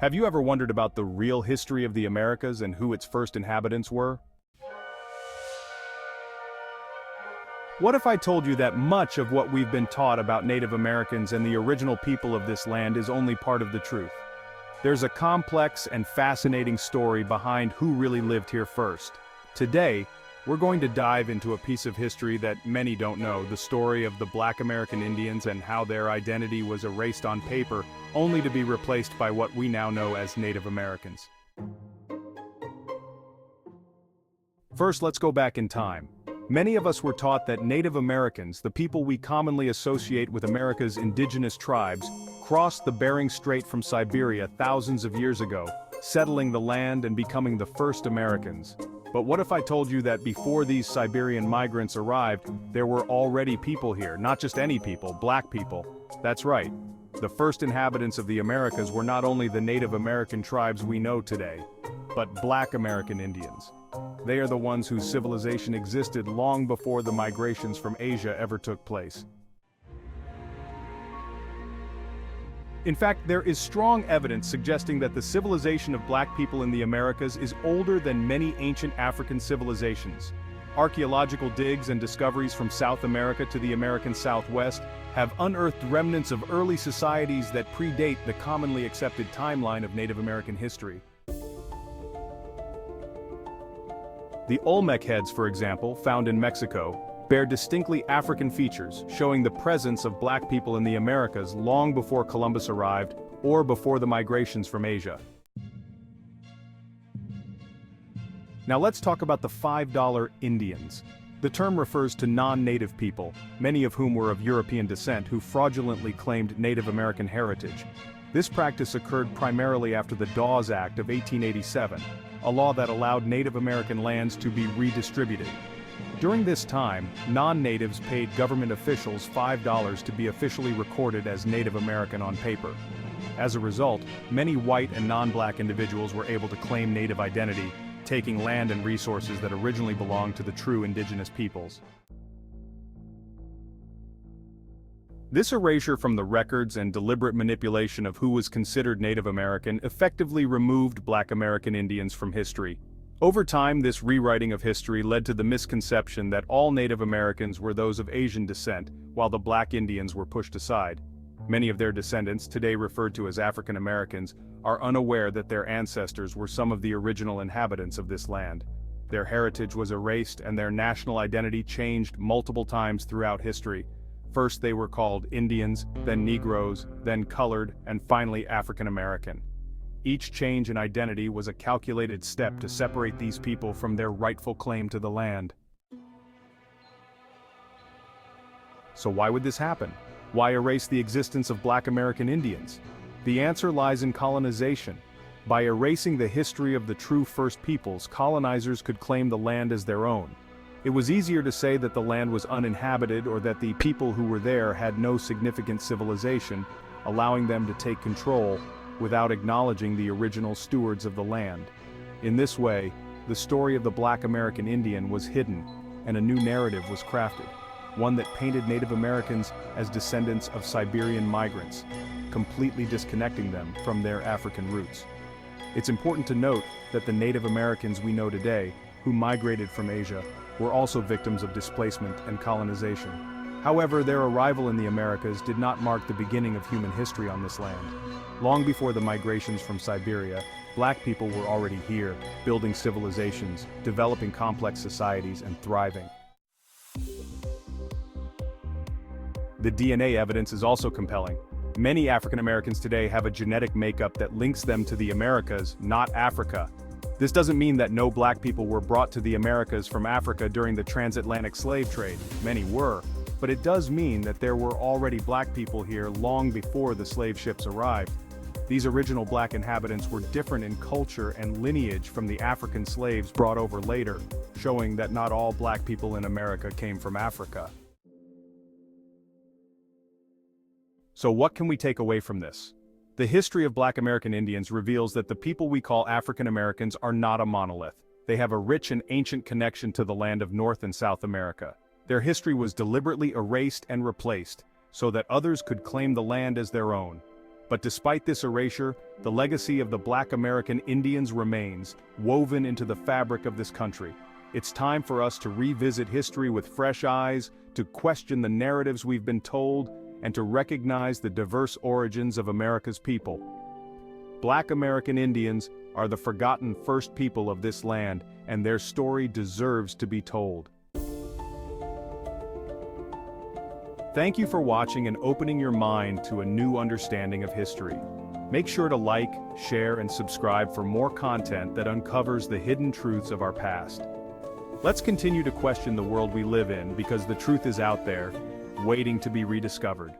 Have you ever wondered about the real history of the Americas and who its first inhabitants were? What if I told you that much of what we've been taught about Native Americans and the original people of this land is only part of the truth? There's a complex and fascinating story behind who really lived here first. Today, we're going to dive into a piece of history that many don't know, the story of the Black American Indians and how their identity was erased on paper, only to be replaced by what we now know as Native Americans. First, let's go back in time. Many of us were taught that Native Americans, the people we commonly associate with America's indigenous tribes, crossed the Bering Strait from Siberia thousands of years ago, settling the land and becoming the first Americans. But what if I told you that before these Siberian migrants arrived, there were already people here, not just any people, black people? That's right. The first inhabitants of the Americas were not only the Native American tribes we know today, but Black American Indians. They are the ones whose civilization existed long before the migrations from Asia ever took place. In fact, there is strong evidence suggesting that the civilization of black people in the Americas is older than many ancient African civilizations. Archaeological digs and discoveries from South America to the American Southwest have unearthed remnants of early societies that predate the commonly accepted timeline of Native American history. The Olmec heads, for example, found in Mexico, bear distinctly African features, showing the presence of black people in the Americas long before Columbus arrived or before the migrations from Asia. Now let's talk about the $5 Indians. The term refers to non-native people, many of whom were of European descent, who fraudulently claimed Native American heritage. This practice occurred primarily after the Dawes Act of 1887, a law that allowed Native American lands to be redistributed. During this time, non-natives paid government officials $5 to be officially recorded as Native American on paper. As a result, many white and non-black individuals were able to claim Native identity, taking land and resources that originally belonged to the true indigenous peoples. This erasure from the records and deliberate manipulation of who was considered Native American effectively removed Black American Indians from history. Over time, this rewriting of history led to the misconception that all Native Americans were those of Asian descent, while the Black Indians were pushed aside. Many of their descendants, today referred to as African Americans, are unaware that their ancestors were some of the original inhabitants of this land. Their heritage was erased and their national identity changed multiple times throughout history. First they were called Indians, then Negroes, then colored, and finally African American. Each change in identity was a calculated step to separate these people from their rightful claim to the land. So why would this happen? Why erase the existence of Black American Indians? The answer lies in colonization. By erasing the history of the true First Peoples, colonizers could claim the land as their own. It was easier to say that the land was uninhabited or that the people who were there had no significant civilization, allowing them to take control without acknowledging the original stewards of the land. In this way, the story of the Black American Indian was hidden, and a new narrative was crafted, one that painted Native Americans as descendants of Siberian migrants, completely disconnecting them from their African roots. It's important to note that the Native Americans we know today, who migrated from Asia, were also victims of displacement and colonization. However, their arrival in the Americas did not mark the beginning of human history on this land. Long before the migrations from Siberia, black people were already here, building civilizations, developing complex societies, and thriving. The DNA evidence is also compelling. Many African Americans today have a genetic makeup that links them to the Americas, not Africa. This doesn't mean that no black people were brought to the Americas from Africa during the transatlantic slave trade. Many were. But it does mean that there were already black people here long before the slave ships arrived. These original black inhabitants were different in culture and lineage from the African slaves brought over later, showing that not all black people in America came from Africa. So what can we take away from this? The history of Black American Indians reveals that the people we call African Americans are not a monolith. They have a rich and ancient connection to the land of North and South America. Their history was deliberately erased and replaced, so that others could claim the land as their own. But despite this erasure, the legacy of the Black American Indians remains, woven into the fabric of this country. It's time for us to revisit history with fresh eyes, to question the narratives we've been told, and to recognize the diverse origins of America's people. Black American Indians are the forgotten first people of this land, and their story deserves to be told. Thank you for watching and opening your mind to a new understanding of history. Make sure to like, share, and subscribe for more content that uncovers the hidden truths of our past. Let's continue to question the world we live in, because the truth is out there, waiting to be rediscovered.